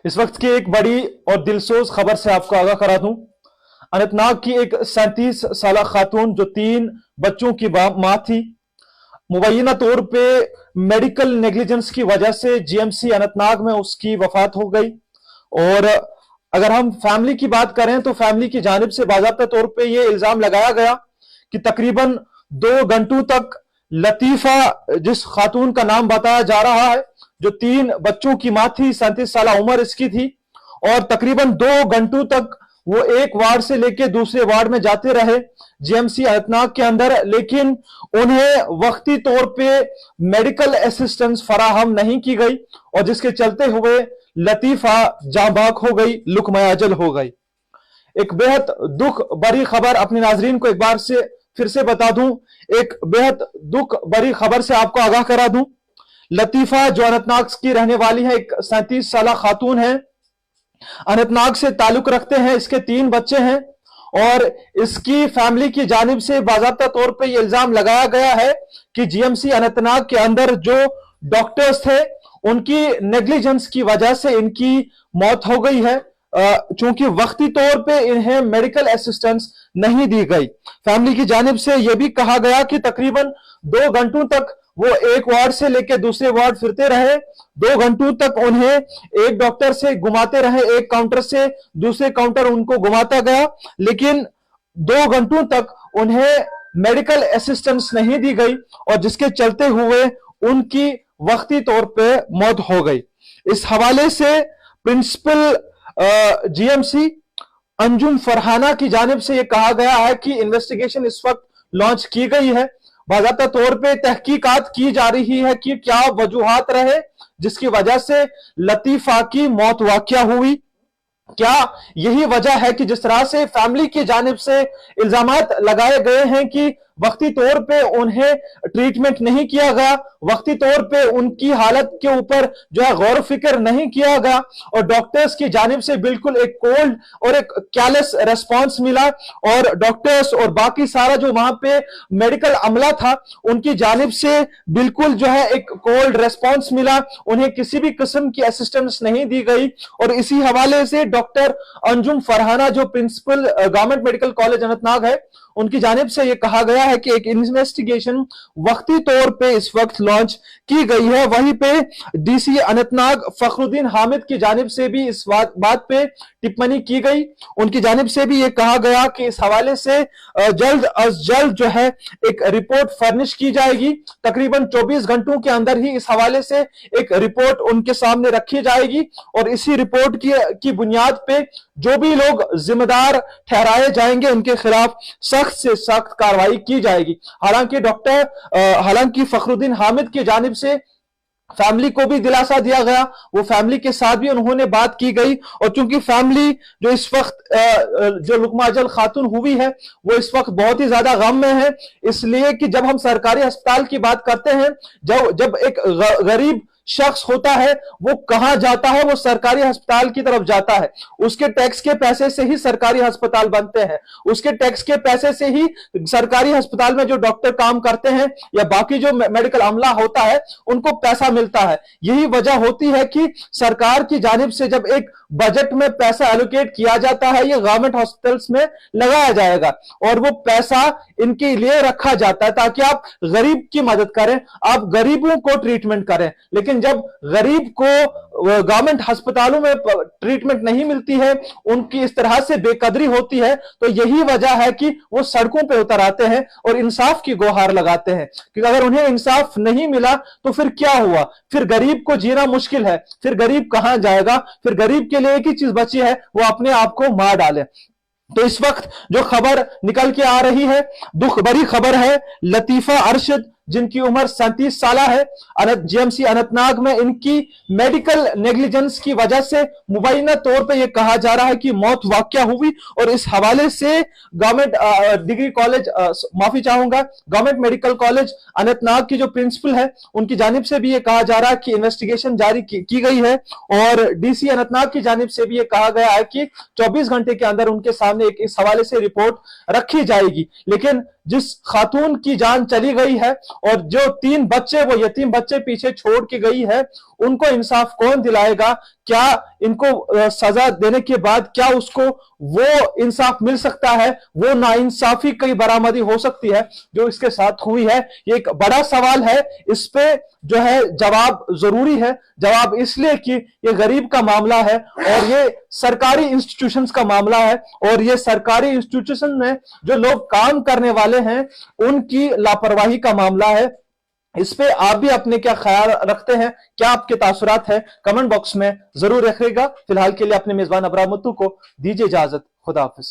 इस वक्त की एक बड़ी और दिलसोज खबर से आपको आगाह करा दूं। अनंतनाग की एक 37 साल खातून जो 3 बच्चों की मां थी, मुबैना तौर पे मेडिकल नेग्लिजेंस की वजह से जीएमसी अनंतनाग में उसकी वफात हो गई। और अगर हम फैमिली की बात करें तो फैमिली की जानिब से बाकायदा तौर पे ये इल्जाम लगाया गया कि तकरीबन 2 घंटों तक लतीफा, जिस खातून का नाम बताया जा रहा है, जो 3 बच्चों की मां थी, 37 साल उम्र इसकी थी, और तकरीबन 2 घंटों तक वो एक वार्ड से लेके दूसरे वार्ड में जाते रहे जीएमसी अनंतनाग के अंदर, लेकिन उन्हें वक्ती तौर पे मेडिकल असिस्टेंस फराहम नहीं की गई और जिसके चलते हुए लतीफा जांबाक हो गई, लुकमयाजल हो गई। एक बेहद दुख भरी खबर अपने नाजरीन को एक बार से फिर से बता दूं, एक बेहद दुख भरी खबर से आपको आगाह करा दूं। लतीफा जो अनंतनाग की रहने वाली है, एक 37 साल खातून है, अनंतनाग से ताल्लुक रखते हैं, इसके 3 बच्चे हैं और इसकी फैमिली की जानिब से बाकायदा तौर पे ये इल्जाम लगाया गया है कि जीएमसी अनंतनाग के अंदर जो डॉक्टर्स थे उनकी नेग्लिजेंस की वजह से इनकी मौत हो गई है, चूंकि वक्ती तौर पे इन्हें मेडिकल असिस्टेंस नहीं दी गई। फैमिली की जानिब से यह भी कहा गया कि तकरीबन 2 घंटों तक वो एक वार्ड से लेकर दूसरे वार्ड फिरते रहे, 2 घंटों तक उन्हें एक डॉक्टर से घुमाते रहे, एक काउंटर से दूसरे काउंटर उनको घुमाता गया, लेकिन 2 घंटों तक उन्हें मेडिकल असिस्टेंस नहीं दी गई और जिसके चलते हुए उनकी वक्ती तौर पे मौत हो गई। इस हवाले से प्रिंसिपल जीएमसी अंजुम फरहाना की जानिब से यह कहा गया है कि इन्वेस्टिगेशन इस वक्त लॉन्च की गई है, बाकायदा तौर पे तहकीकात की जा रही है कि क्या वजूहात रहे जिसकी वजह से लतीफा की मौत वाक़या हुई। क्या यही वजह है कि जिस तरह से फैमिली की जानिब से इल्जामात लगाए गए हैं कि वक्ती तौर पे उन्हें ट्रीटमेंट नहीं किया गया, वक्ती तौर पे उनकी हालत के ऊपर जो है गौर फिक्र नहीं किया गया और डॉक्टर्स की जानिब से बिल्कुल एक कोल्ड और एक कैलेस रेस्पॉन्स मिला और डॉक्टर्स और बाकी सारा जो वहां पे मेडिकल अमला था उनकी जानिब से बिल्कुल जो है एक कोल्ड रेस्पॉन्स मिला, उन्हें किसी भी किस्म की असिस्टेंस नहीं दी गई। और इसी हवाले से डॉक्टर अंजुम फरहाना जो principal government medical college Anantnag है, उनकी जानिब से यह कहा गया है कि एक इन्वेस्टिगेशन वक्ती तौर पे इस वक्त लॉन्च की गई है। वहीं पे डीसी अनंतनाग फखरुद्दीन हामिद की जानिब से भी इस बात पे टिप्पणी की गई। उनकी जानिब से भी यह कहा गया कि इस हवाले से जल्द अज जल्द जो है एक रिपोर्ट फर्निश की जाएगी, तकरीबन 24 घंटों के अंदर ही इस हवाले से एक रिपोर्ट उनके सामने रखी जाएगी और इसी रिपोर्ट की बुनियाद पे जो भी लोग जिम्मेदार ठहराए जाएंगे उनके खिलाफ सख्त से सख्त कार्रवाई की जाएगी। हालांकि फखरुद्दीन हामिद की जानिब से फैमिली को भी दिलासा दिया गया, वो फैमिली के साथ भी उन्होंने बात की गई और चूंकि फैमिली जो इस वक्त जो लुकमाजल खातून हुई है वो इस वक्त बहुत ही ज्यादा गम में है, इसलिए कि जब हम सरकारी अस्पताल की बात करते हैं, जब एक गरीब शख्स होता है वो कहां जाता है, वो सरकारी अस्पताल की तरफ जाता है। उसके टैक्स के पैसे से ही सरकारी अस्पताल बनते हैं, उसके टैक्स के पैसे से ही सरकारी अस्पताल में जो डॉक्टर काम करते हैं या बाकी जो मेडिकल अमला होता है उनको पैसा मिलता है। यही वजह होती है कि सरकार की जानिब से जब एक बजट में पैसा एलोकेट किया जाता है, ये गवर्नमेंट हॉस्पिटल्स में लगाया जाएगा और वो पैसा इनके लिए रखा जाता है ताकि आप गरीब की मदद करें, आप गरीबों को ट्रीटमेंट करें। लेकिन जब गरीब को गवर्नमेंट अस्पतालों में ट्रीटमेंट नहीं मिलती है, उनकी इस तरह से बेकदरी होती है, तो यही वजह है कि वो सड़कों पे उतर आते हैं और इंसाफ की गुहार लगाते हैं। क्योंकि अगर उन्हें इंसाफ नहीं मिला तो फिर क्या हुआ, फिर गरीब को जीना मुश्किल है, फिर गरीब कहां जाएगा, फिर गरीब के लिए एक ही चीज बची है, वो अपने आप को मार डाले। तो इस वक्त जो खबर निकल के आ रही है, दुख भरी खबर है। लतीफा अरशद जिनकी उम्र 37 साल है, जीएमसी अनंतनाग में इनकी मेडिकल नेग्लिजेंस की वजह से मुबैना तौर पे यह कहा जा रहा है कि मौत वाक़या हुई और इस हवाले से गवर्नमेंट डिग्री कॉलेज, माफी चाहूंगा, गवर्नमेंट मेडिकल कॉलेज अनंतनाग की जो प्रिंसिपल है उनकी जानिब से भी यह कहा जा रहा है कि इन्वेस्टिगेशन जारी की गई है और डीसी अनंतनाग की जानिब से भी यह कहा गया है कि 24 घंटे के अंदर उनके सामने एक इस हवाले से रिपोर्ट रखी जाएगी। लेकिन जिस खातून की जान चली गई है और जो 3 बच्चे वो यतीम बच्चे पीछे छोड़ के गई है, उनको इंसाफ कौन दिलाएगा? क्या इनको सजा देने के बाद क्या उसको वो इंसाफ मिल सकता है? वो नाइंसाफी की बरामदी हो सकती है जो इसके साथ हुई है? ये एक बड़ा सवाल है, इस पे जो है जवाब जरूरी है। जवाब इसलिए कि ये गरीब का मामला है और ये सरकारी इंस्टीट्यूशंस का मामला है, और ये सरकारी इंस्टीट्यूशन में जो लोग काम करने वाले हैं उनकी लापरवाही का मामला है। इस पे आप भी अपने क्या ख्याल रखते हैं? क्या आपके तासुरात है? कमेंट बॉक्स में जरूर रखिएगा। फिलहाल के लिए अपने मेजबान अबरार मुत्तू को दीजिए इजाजत। खुदा हाफिज।